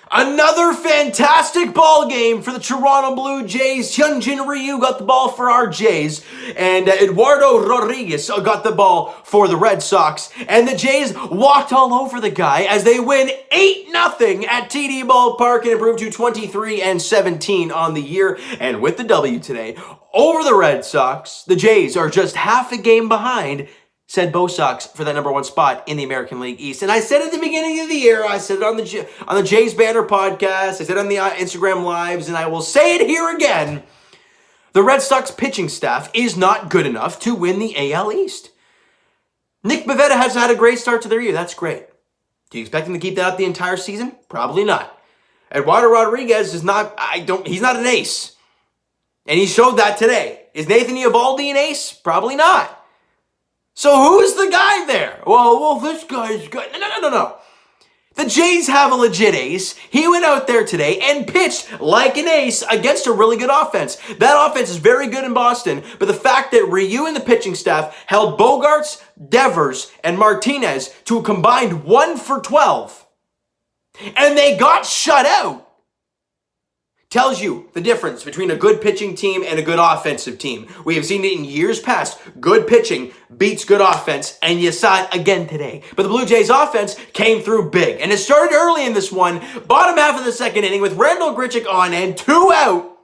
Another fantastic ball game for the Toronto Blue Jays. Hyunjin Ryu got the ball for our Jays, and Eduardo Rodriguez got the ball for the Red Sox. And the Jays walked all over the guy as they win 8-0 at TD Ballpark and improve to 23-17 on the year. And with the W today over the Red Sox, the Jays are just half a game behind said Bo Sox for that number one spot in the American League East. And I said at the beginning of the year, I said it on the Jays Banner podcast, I said it on the Instagram Lives, and I will say it here again. The Red Sox pitching staff is not good enough to win the AL East. Nick Pivetta has had a great start to their year. That's great. Do you expect him to keep that up the entire season? Probably not. Eduardo Rodriguez is not, he's not an ace. And he showed that today. Is Nathan Eovaldi an ace? Probably not. So who's the guy there? Well, this guy's good. No. The Jays have a legit ace. He went out there today and pitched like an ace against a really good offense. That offense is very good in Boston, but the fact that Ryu and the pitching staff held Bogarts, Devers, and Martinez to a combined 1 for 12, and they got shut out, tells you the difference between a good pitching team and a good offensive team. We have seen it in years past. Good pitching beats good offense, and you saw it again today. But the Blue Jays offense came through big, and it started early in this one, bottom half of the second inning with Randall Grichuk on and 2 out.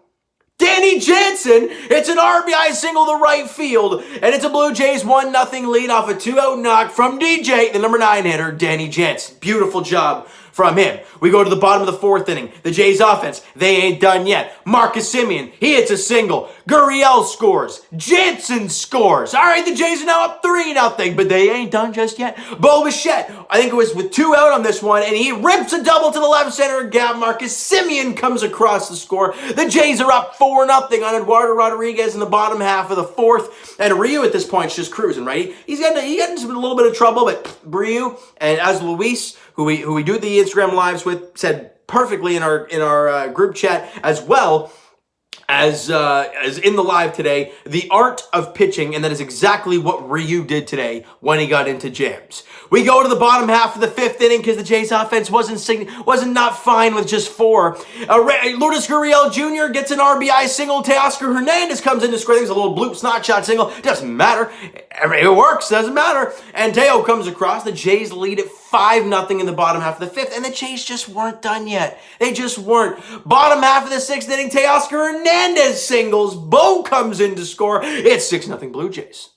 Danny Jansen, it's an RBI single to right field, and it's a Blue Jays 1-0 lead off a 2-out knock from DJ, the number 9 hitter, Danny Jansen. Beautiful job from him. We go to the bottom of the fourth inning. The Jays offense, they ain't done yet. Marcus Semien, he hits a single. Gurriel scores. Jansen scores. All right, the Jays are now up 3-0, but they ain't done just yet. Bo Bichette, I think it was with 2 out on this one, and he rips a double to the left center gap. Marcus Semien comes across the score. The Jays are up 4-0 on Eduardo Rodriguez in the bottom half of the fourth, and Ryu at this point is just cruising, right? He got into a little bit of trouble, but Ryu and as Luis, who we do the Instagram Lives with, said perfectly in our group chat as well as in the live today, the art of pitching, and that is exactly what Ryu did today when he got into jams. We go to the bottom half of the fifth inning because the Jays offense wasn't not fine with just 4. Lourdes Gurriel Jr. gets an RBI single. Teoscar Hernandez comes in to score. I think it's a little bloop snot shot single. Doesn't matter. It works. Doesn't matter. And Teo comes across. The Jays lead at 5-0 in the bottom half of the fifth, and the Jays just weren't done yet. They just weren't. Bottom half of the sixth inning, Teoscar Hernandez singles. Bo comes in to score. It's 6-0 Blue Jays.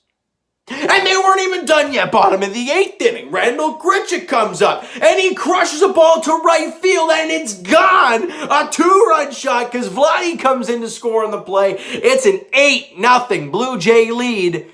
And they weren't even done yet. Bottom of the eighth inning, Randall Grichuk comes up, and he crushes a ball to right field, and it's gone. A 2-run shot because Vladdy comes in to score on the play. It's an 8-0 Blue Jay lead.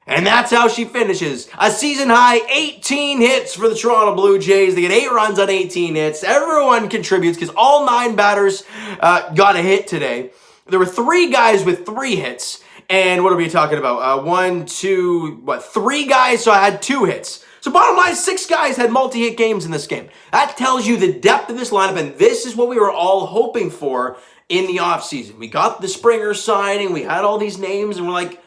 And that's how she finishes. A season-high 18 hits for the Toronto Blue Jays. They get 8 runs on 18 hits. Everyone contributes because all 9 batters got a hit today. There were 3 guys with 3 hits. And what are we talking about? 3 guys, so I had 2 hits. So bottom line, 6 guys had multi-hit games in this game. That tells you the depth of this lineup, and this is what we were all hoping for in the offseason. We got the Springer signing. We had all these names, and we're like,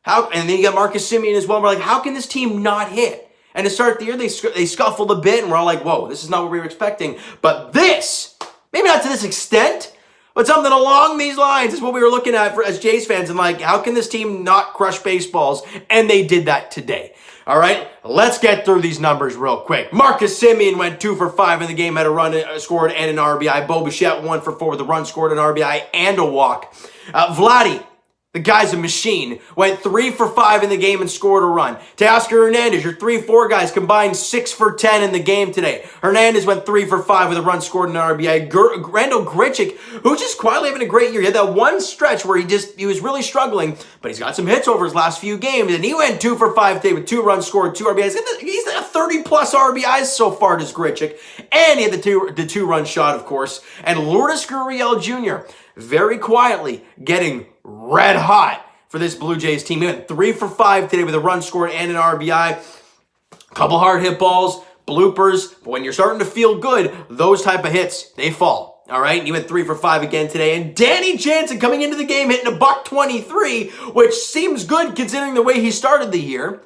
how? And then you got Marcus Semien as well. We're like, how can this team not hit? And to start the year, they scuffled a bit, and we're all like, whoa, this is not what we were expecting. But this, maybe not to this extent, but something along these lines is what we were looking at as Jays fans, and like, how can this team not crush baseballs? And they did that today. All right, let's get through these numbers real quick. Marcus Semien went 2 for 5 in the game, had a run scored and an RBI. Bo Bichette 1 for 4 with a run scored, an RBI, and a walk. Vladdy, the guy's a machine. Went 3 for 5 in the game and scored a run. Teoscar Hernandez, your 3-4 guys combined 6 for 10 in the game today. Hernandez went 3 for 5 with a run scored and an RBI. Randall Grichuk, who's just quietly having a great year. He had that one stretch where he was really struggling, but he's got some hits over his last few games, and he went 2 for 5 today with 2 runs scored, 2 RBIs. He's got 30-plus RBIs so far, does Grichuk. And he had the 2-run shot, of course. And Lourdes Gurriel Jr., very quietly getting red hot for this Blue Jays team. He went 3 for 5 today with a run scored and an RBI. A couple hard hit balls, bloopers. But when you're starting to feel good, those type of hits, they fall. All right, and he went 3 for 5 again today. And Danny Jansen coming into the game hitting a $123, which seems good considering the way he started the year.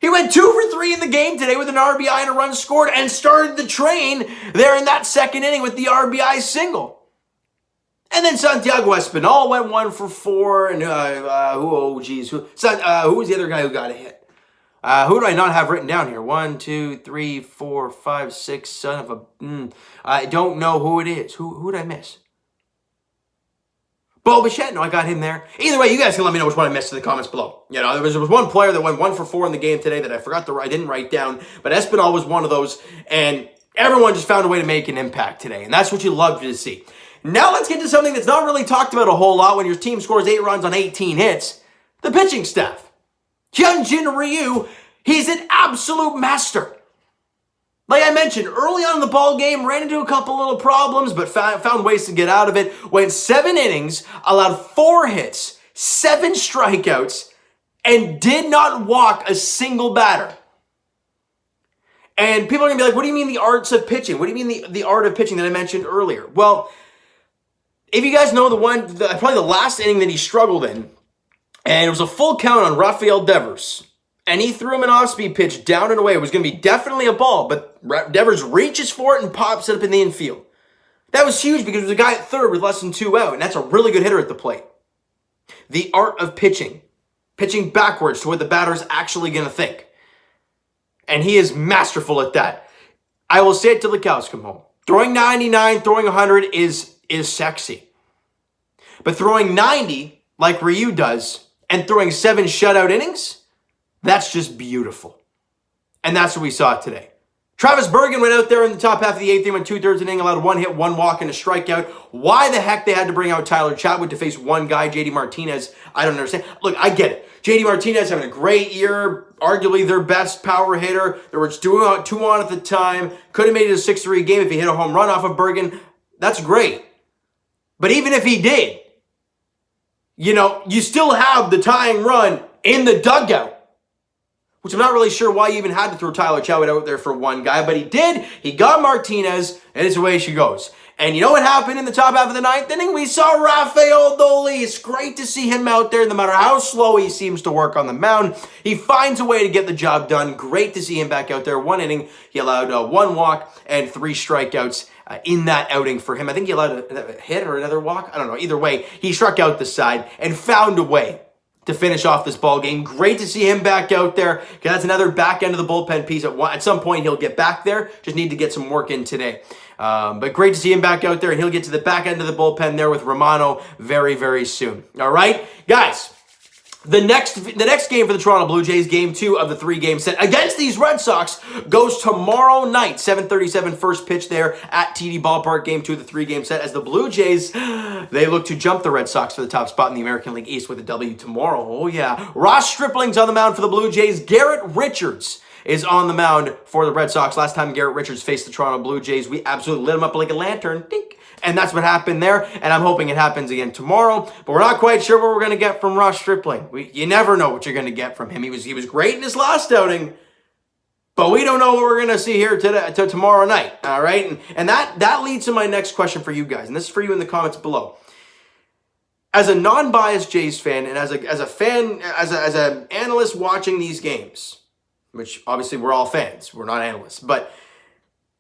He went 2 for 3 in the game today with an RBI and a run scored and started the train there in that second inning with the RBI single. And then Santiago Espinal went 1 for 4. And who was the other guy who got a hit? Who do I not have written down here? 1, 2, 3, 4, 5, 6. Son of a... I don't know who it is. Who did I miss? Bo Bichette. No, I got him there. Either way, you guys can let me know which one I missed in the comments below. You know, there was one player that went 1 for 4 in the game today that I didn't write down. But Espinal was one of those. And everyone just found a way to make an impact today. And that's what you love to see. Now let's get to something that's not really talked about a whole lot when your team scores 8 runs on 18 hits. The pitching staff. Hyunjin Ryu, he's an absolute master. Like I mentioned, early on in the ball game, ran into a couple little problems, but found ways to get out of it. Went 7 innings, allowed 4 hits, 7 strikeouts, and did not walk a single batter. And people are going to be like, what do you mean the arts of pitching? What do you mean the art of pitching that I mentioned earlier? Well, if you guys know probably the last inning that he struggled in, and it was a full count on Rafael Devers, and he threw him an off-speed pitch down and away. It was going to be definitely a ball, but Devers reaches for it and pops it up in the infield. That was huge because there was a guy at third with less than 2 out, and that's a really good hitter at the plate. The art of pitching. Pitching backwards to what the batter's actually going to think. And he is masterful at that. I will say it till the cows come home. Throwing 99, throwing 100 is sexy. But throwing 90, like Ryu does, and throwing 7 shutout innings, that's just beautiful. And that's what we saw today. Travis Bergen went out there in the top half of the 8th. He went 2/3 inning, allowed 1 hit, 1 walk, and a strikeout. Why the heck they had to bring out Tyler Chatwood to face one guy, JD Martinez, I don't understand. Look, I get it. JD Martinez having a great year, arguably their best power hitter. There were 2 on at the time. Could have made it a 6-3 game if he hit a home run off of Bergen. That's great. But even if he did, you know, you still have the tying run in the dugout, which I'm not really sure why you even had to throw Tyler Chatwood out there for one guy, but he did. He got Martinez, and it's the way she goes. And you know what happened in the top half of the 9th inning? We saw Rafael Dolis. Great to see him out there, no matter how slow he seems to work on the mound. He finds a way to get the job done. Great to see him back out there. 1 inning, he allowed 1 walk and 3 strikeouts in that outing for him. I think he allowed a hit or another walk. I don't know. Either way, he struck out the side and found a way to finish off this ball game. Great to see him back out there, because that's another back end of the bullpen piece. At some point, he'll get back there. Just need to get some work in today. But great to see him back out there, and he'll get to the back end of the bullpen there with Romano very, very soon. All right, guys. The next game for the Toronto Blue Jays, game 2 of the 3-game set against these Red Sox, goes tomorrow night, 7:37 first pitch there at TD Ballpark, game 2 of the 3-game set, as the Blue Jays, they look to jump the Red Sox for the top spot in the American League East with a W tomorrow. Oh yeah. Ross Stripling's on the mound for the Blue Jays. Garrett Richards is on the mound for the Red Sox. Last time Garrett Richards faced the Toronto Blue Jays, we absolutely lit him up like a lantern. Dink. And that's what happened there, and I'm hoping it happens again tomorrow. But we're not quite sure what we're going to get from Ross Stripling. You never know what you're going to get from him. He was great in his last outing, but we don't know what we're going to see here tomorrow night. All right, and that leads to my next question for you guys, and this is for you in the comments below. As a non-biased Jays fan, and as an analyst watching these games, which obviously we're all fans, we're not analysts, but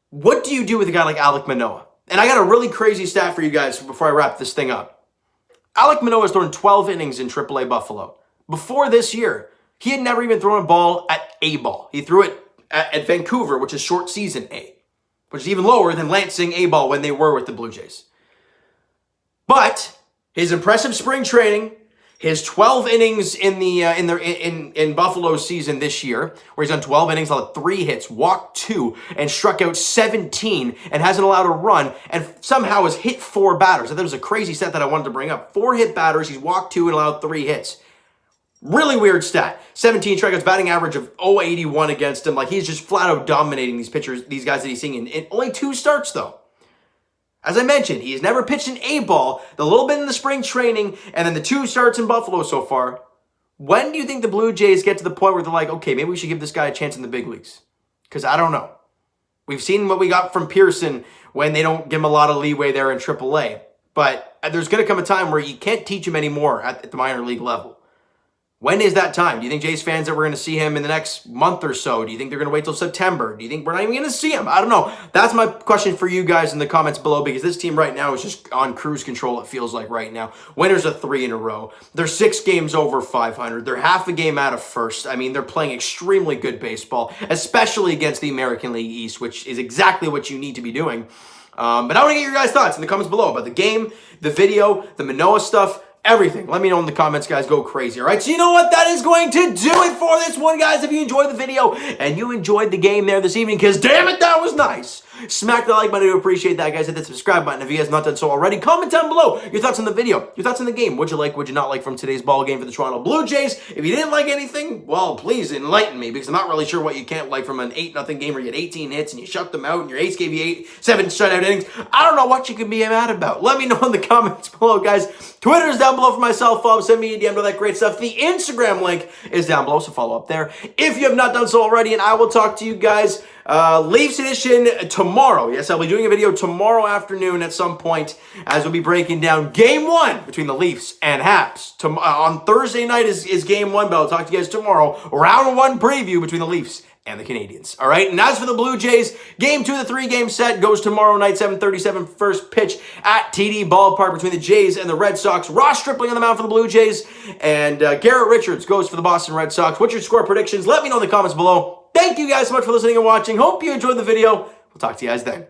what do you do with a guy like Alek Manoah? And I got a really crazy stat for you guys before I wrap this thing up. Alek Manoah has thrown 12 innings in AAA Buffalo. Before this year, he had never even thrown a ball at A ball. He threw it at Vancouver, which is short season A, which is even lower than Lansing A ball when they were with the Blue Jays. But his impressive spring training, his 12 innings in Buffalo's season this year, where he's done 12 innings, allowed 3 hits, walked 2, and struck out 17, and hasn't allowed a run, and somehow has hit 4 batters. I thought it was a crazy stat that I wanted to bring up. 4 hit batters, he's walked 2 and allowed 3 hits. Really weird stat. 17 strikeouts, batting average of 0.81 against him. Like, he's just flat out dominating these pitchers, these guys that he's seeing in only 2 starts, though. As I mentioned, he's never pitched an A ball, the little bit in the spring training, and then the 2 starts in Buffalo so far. When do you think the Blue Jays get to the point where they're like, okay, maybe we should give this guy a chance in the big leagues? Because I don't know. We've seen what we got from Pearson when they don't give him a lot of leeway there in AAA. But there's going to come a time where you can't teach him anymore at the minor league level. When is that time? Do you think Jays fans that we're going to see him in the next month or so? Do you think they're going to wait till September? Do you think we're not even going to see him? I don't know. That's my question for you guys in the comments below, because this team right now is just on cruise control, it feels like right now. Winners of 3 in a row. They're 6 games over 500. They're half a game out of first. I mean, they're playing extremely good baseball, especially against the American League East, which is exactly what you need to be doing. But I want to get your guys' thoughts in the comments below about the game, the video, the Manoah stuff, everything. Let me know in the comments, guys. Go crazy, all right? So you know what? That is going to do it for this one, guys. If you enjoyed the video and you enjoyed the game there this evening, because damn it, that was nice. Smack the like button. I do appreciate that, guys. Hit the subscribe button if you guys have not done so already. Comment down below your thoughts on the video, your thoughts on the game. What'd you like, what'd you not like from today's ball game for the Toronto Blue Jays? If you didn't like anything, well, please enlighten me, because I'm not really sure what you can't like from an 8-0 game where you had 18 hits and you shut them out and your ace gave you 7 shutout innings. I don't know what you could be mad about. Let me know in the comments below, guys. Twitter's down below for myself. Send me a DM to all that great stuff. The Instagram link is down below, so follow up there if you have not done so already, and I will talk to you guys Leafs edition tomorrow. Yes, I'll be doing a video tomorrow afternoon at some point, as we'll be breaking down Game 1 between the Leafs and Habs. On Thursday night is Game 1, but I'll talk to you guys tomorrow. Round 1 preview between the Leafs and the Canadians. All right, and as for the Blue Jays, Game 2 of the 3-game set goes tomorrow night, 7:37, first pitch at TD Ballpark between the Jays and the Red Sox. Ross Stripling on the mound for the Blue Jays, and Garrett Richards goes for the Boston Red Sox. What's your score predictions? Let me know in the comments below. Thank you guys so much for listening and watching. Hope you enjoyed the video. We'll talk to you guys then.